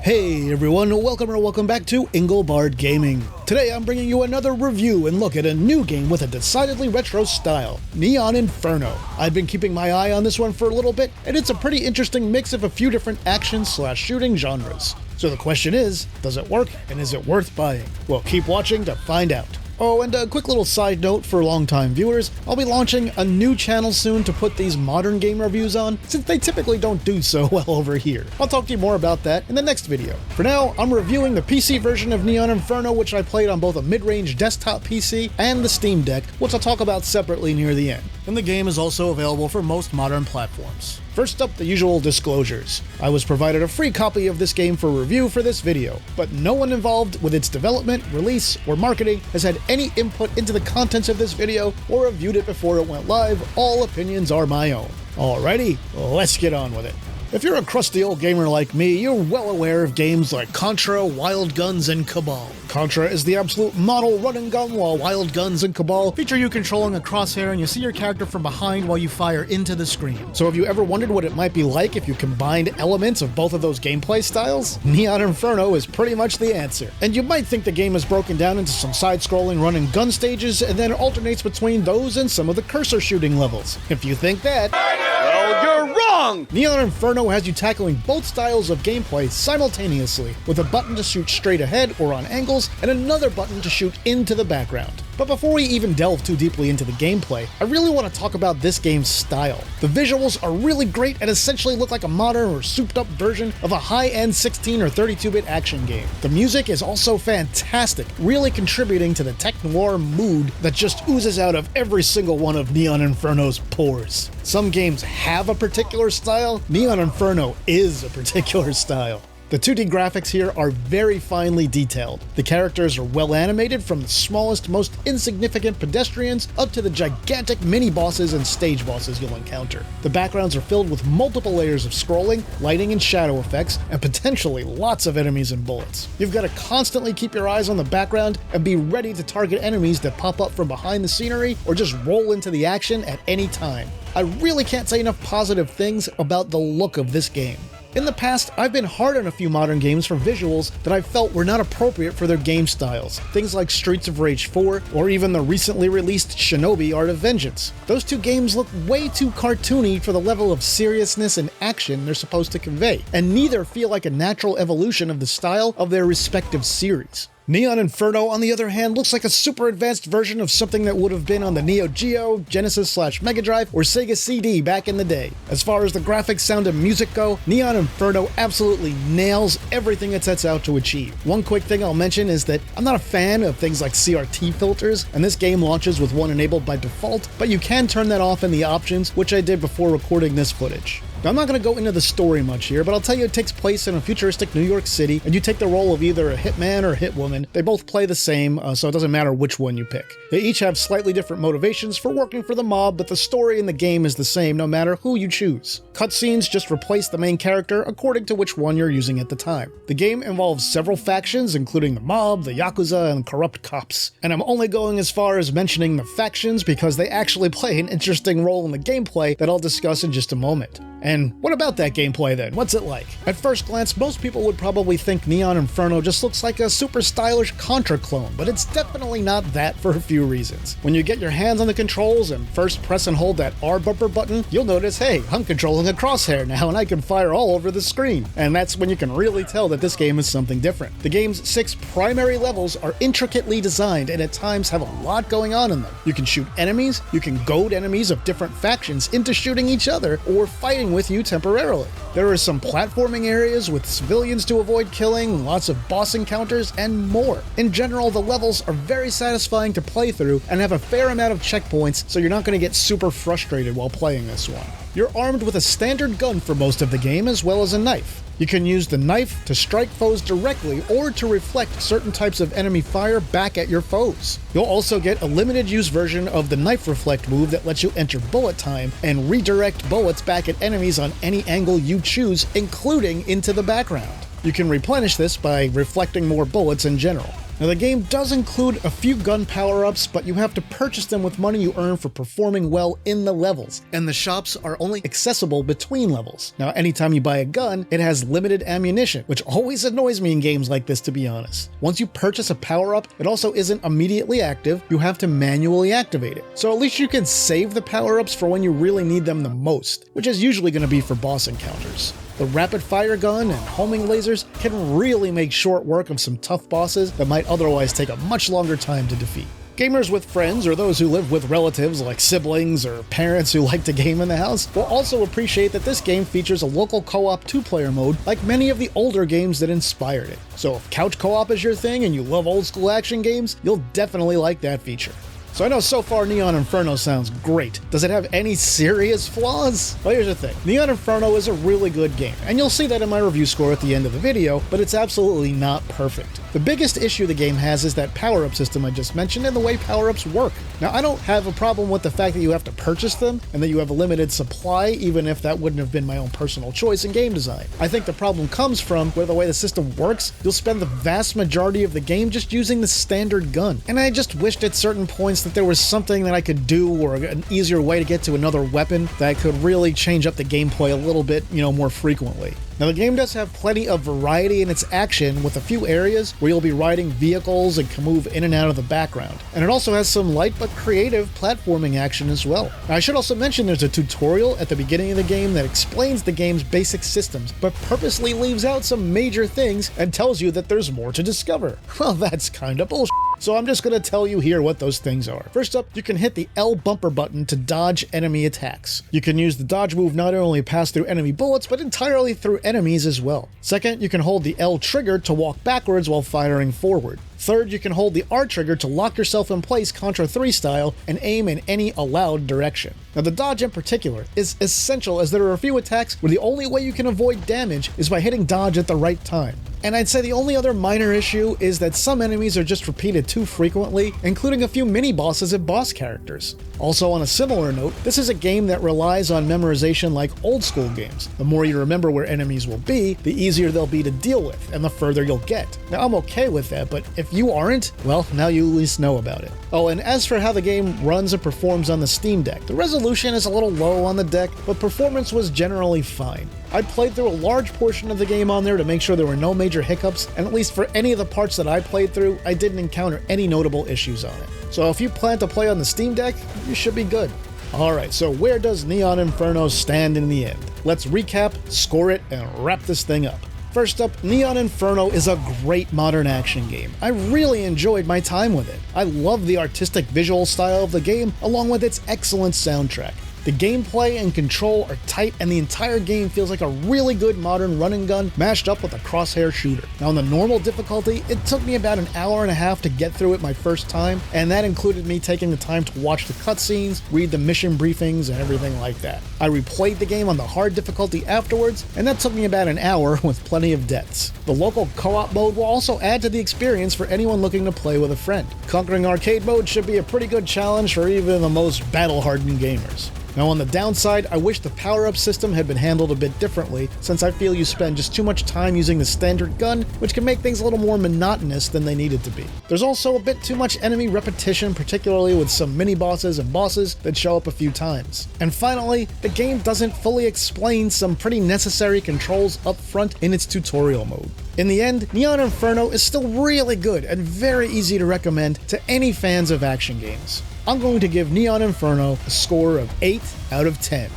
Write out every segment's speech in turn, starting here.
Hey everyone, welcome back to Inglebard Gaming. Today I'm bringing you another review and look at a new game with a decidedly retro style, Neon Inferno. I've been keeping my eye on this one for a little bit, and it's a pretty interesting mix of a few different action/shooting genres. So the question is, does it work and is it worth buying? Well, keep watching to find out. Oh, and a quick little side note for longtime viewers, I'll be launching a new channel soon to put these modern game reviews on, since they typically don't do so well over here. I'll talk to you more about that in the next video. For now, I'm reviewing the PC version of Neon Inferno, which I played on both a mid-range desktop PC and the Steam Deck, which I'll talk about separately near the end. And the game is also available for most modern platforms. First up, the usual disclosures. I was provided a free copy of this game for review for this video, but no one involved with its development, release, or marketing has had any input into the contents of this video or reviewed it before it went live. All opinions are my own. Alrighty, let's get on with it. If you're a crusty old gamer like me, you're well aware of games like Contra, Wild Guns, and Cabal. Contra is the absolute model run and gun, while Wild Guns and Cabal feature you controlling a crosshair and you see your character from behind while you fire into the screen. So have you ever wondered what it might be like if you combined elements of both of those gameplay styles? Neon Inferno is pretty much the answer. And you might think the game is broken down into some side-scrolling run and gun stages and then alternates between those and some of the cursor shooting levels. If you think that, well, you're wrong! Neon Inferno has you tackling both styles of gameplay simultaneously, with a button to shoot straight ahead or on angles, and another button to shoot into the background. But before we even delve too deeply into the gameplay, I really want to talk about this game's style. The visuals are really great and essentially look like a modern or souped-up version of a high-end 16 or 32-bit action game. The music is also fantastic, really contributing to the tech-noir mood that just oozes out of every single one of Neon Inferno's pores. Some games have a particular style, Neon Inferno is a particular style. The 2D graphics here are very finely detailed. The characters are well animated, from the smallest, most insignificant pedestrians up to the gigantic mini-bosses and stage bosses you'll encounter. The backgrounds are filled with multiple layers of scrolling, lighting and shadow effects, and potentially lots of enemies and bullets. You've got to constantly keep your eyes on the background and be ready to target enemies that pop up from behind the scenery or just roll into the action at any time. I really can't say enough positive things about the look of this game. In the past, I've been hard on a few modern games for visuals that I felt were not appropriate for their game styles, things like Streets of Rage 4 or even the recently released Shinobi Art of Vengeance. Those two games look way too cartoony for the level of seriousness and action they're supposed to convey, and neither feel like a natural evolution of the style of their respective series. Neon Inferno, on the other hand, looks like a super advanced version of something that would have been on the Neo Geo, Genesis/Mega Drive, or Sega CD back in the day. As far as the graphics, sound, and music go, Neon Inferno absolutely nails everything it sets out to achieve. One quick thing I'll mention is that I'm not a fan of things like CRT filters, and this game launches with one enabled by default, but you can turn that off in the options, which I did before recording this footage. Now, I'm not going to go into the story much here, but I'll tell you it takes place in a futuristic New York City, and you take the role of either a hitman or a hitwoman. They both play the same, so it doesn't matter which one you pick. They each have slightly different motivations for working for the mob, but the story in the game is the same no matter who you choose. Cutscenes just replace the main character according to which one you're using at the time. The game involves several factions, including the mob, the Yakuza, and corrupt cops. And I'm only going as far as mentioning the factions because they actually play an interesting role in the gameplay that I'll discuss in just a moment. And what about that gameplay then? What's it like? At first glance, most people would probably think Neon Inferno just looks like a super stylish Contra clone, but it's definitely not that for a few reasons. When you get your hands on the controls and first press and hold that R bumper button, you'll notice, hey, I'm controlling a crosshair now and I can fire all over the screen. And that's when you can really tell that this game is something different. The game's 6 primary levels are intricately designed and at times have a lot going on in them. You can shoot enemies, you can goad enemies of different factions into shooting each other or fighting with you temporarily. There are some platforming areas with civilians to avoid killing, lots of boss encounters, and more. In general, the levels are very satisfying to play through and have a fair amount of checkpoints, so you're not going to get super frustrated while playing this one. You're armed with a standard gun for most of the game as well as a knife. You can use the knife to strike foes directly or to reflect certain types of enemy fire back at your foes. You'll also get a limited use version of the knife reflect move that lets you enter bullet time and redirect bullets back at enemies on any angle you choose, including into the background. You can replenish this by reflecting more bullets in general. Now the game does include a few gun power-ups, but you have to purchase them with money you earn for performing well in the levels, and the shops are only accessible between levels. Now anytime you buy a gun, it has limited ammunition, which always annoys me in games like this, to be honest. Once you purchase a power-up, it also isn't immediately active, you have to manually activate it. So at least you can save the power-ups for when you really need them the most, which is usually going to be for boss encounters. The rapid fire gun and homing lasers can really make short work of some tough bosses that might otherwise take a much longer time to defeat. Gamers with friends or those who live with relatives like siblings or parents who like to game in the house will also appreciate that this game features a local co-op 2-player mode like many of the older games that inspired it. So if couch co-op is your thing and you love old school action games, you'll definitely like that feature. So I know so far Neon Inferno sounds great. Does it have any serious flaws? Well, here's the thing. Neon Inferno is a really good game, and you'll see that in my review score at the end of the video, but it's absolutely not perfect. The biggest issue the game has is that power-up system I just mentioned and the way power-ups work. Now, I don't have a problem with the fact that you have to purchase them and that you have a limited supply, even if that wouldn't have been my own personal choice in game design. I think the problem comes from where the way the system works, you'll spend the vast majority of the game just using the standard gun. And I just wished at certain points that there was something that I could do or an easier way to get to another weapon that could really change up the gameplay a little bit, more frequently. Now the game does have plenty of variety in its action, with a few areas where you'll be riding vehicles and can move in and out of the background. And it also has some light but creative platforming action as well. Now I should also mention there's a tutorial at the beginning of the game that explains the game's basic systems, but purposely leaves out some major things and tells you that there's more to discover. Well, that's kinda bullshit. So I'm just going to tell you here what those things are. First up, you can hit the L bumper button to dodge enemy attacks. You can use the dodge move not only pass through enemy bullets, but entirely through enemies as well. Second, you can hold the L trigger to walk backwards while firing forward. Third, you can hold the R trigger to lock yourself in place Contra 3 style and aim in any allowed direction. Now the dodge in particular is essential, as there are a few attacks where the only way you can avoid damage is by hitting dodge at the right time. And I'd say the only other minor issue is that some enemies are just repeated too frequently, including a few mini-bosses and boss characters. Also on a similar note, this is a game that relies on memorization like old school games. The more you remember where enemies will be, the easier they'll be to deal with, and the further you'll get. Now I'm okay with that, but if you aren't, well, now you at least know about it. Oh, and as for how the game runs and performs on the Steam Deck, the resolution is a little low on the deck, but performance was generally fine. I played through a large portion of the game on there to make sure there were no major hiccups, and at least for any of the parts that I played through, I didn't encounter any notable issues on it. So if you plan to play on the Steam Deck, you should be good. Alright, so where does Neon Inferno stand in the end? Let's recap, score it, and wrap this thing up. First up, Neon Inferno is a great modern action game. I really enjoyed my time with it. I love the artistic visual style of the game, along with its excellent soundtrack. The gameplay and control are tight, and the entire game feels like a really good modern run and gun mashed up with a crosshair shooter. Now on the normal difficulty, it took me about an hour and a half to get through it my first time, and that included me taking the time to watch the cutscenes, read the mission briefings, and everything like that. I replayed the game on the hard difficulty afterwards, and that took me about an hour with plenty of deaths. The local co-op mode will also add to the experience for anyone looking to play with a friend. Conquering arcade mode should be a pretty good challenge for even the most battle-hardened gamers. Now on the downside, I wish the power-up system had been handled a bit differently, since I feel you spend just too much time using the standard gun, which can make things a little more monotonous than they needed to be. There's also a bit too much enemy repetition, particularly with some mini-bosses and bosses that show up a few times. And finally, the game doesn't fully explain some pretty necessary controls up front in its tutorial mode. In the end, Neon Inferno is still really good and very easy to recommend to any fans of action games. I'm going to give Neon Inferno a score of 8 out of 10.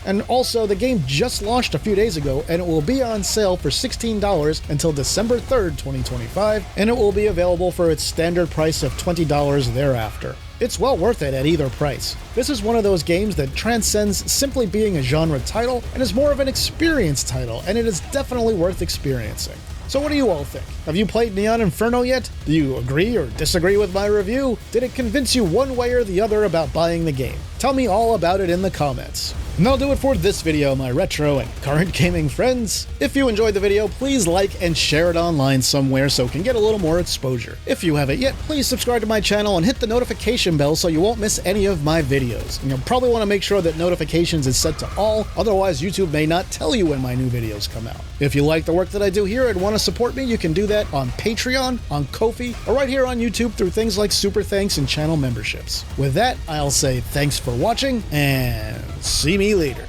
And also, the game just launched a few days ago, and it will be on sale for $16 until December 3rd, 2025, and it will be available for its standard price of $20 thereafter. It's well worth it at either price. This is one of those games that transcends simply being a genre title and is more of an experience title, and it is definitely worth experiencing. So what do you all think? Have you played Neon Inferno yet? Do you agree or disagree with my review? Did it convince you one way or the other about buying the game? Tell me all about it in the comments. And that'll do it for this video, my retro and current gaming friends. If you enjoyed the video, please like and share it online somewhere so it can get a little more exposure. If you haven't yet, please subscribe to my channel and hit the notification bell so you won't miss any of my videos. And you'll probably want to make sure that notifications is set to all, otherwise YouTube may not tell you when my new videos come out. If you like the work that I do here and want to support me, you can do that on Patreon, on Ko-fi, or right here on YouTube through things like Super Thanks and channel memberships. With that, I'll say thanks for watching, and see me later.